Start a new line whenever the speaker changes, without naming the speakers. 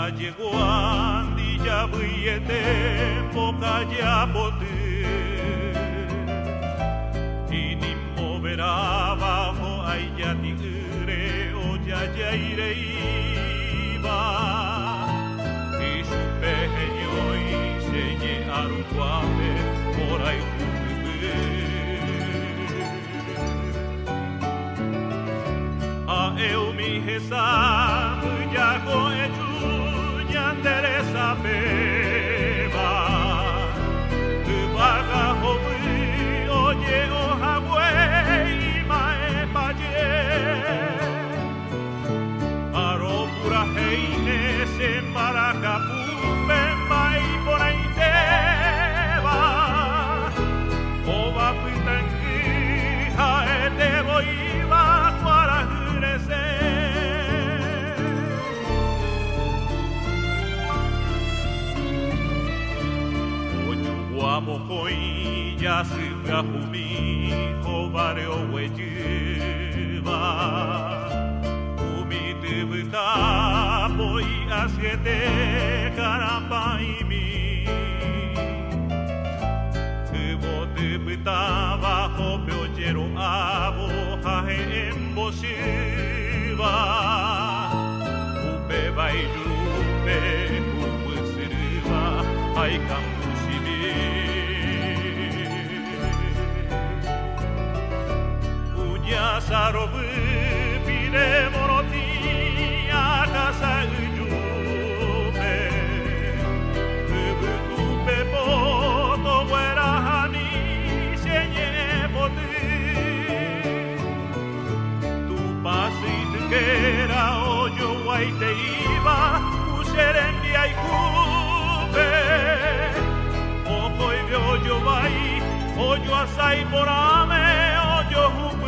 yeguan di ya buyete boca ya bote ini moverá bajo ay ya ti ure o ya ya ireiba y su peño y se ye aruguame por ahí a eu mi hesa ya go echu yanderesa beba tu vaga hobi oye o habwe mae paje aro pura heine se marakapu mai poraite va ova pitanki ha ete voiva para Mokoi ya sibra humi hovare o wejiva humi tibuta poi asiete karapaimi kubo tibuta bajo peochero abo hae emboshiva upe bailupe ubusiriva aikambu Sarobu pide moroti akasa ujupe Kubukupe poto wera hani senye poti Tu pasi tukera ojo waite iba userendi aikupe Okoi de ojo vai ojo asai porame ojo hupe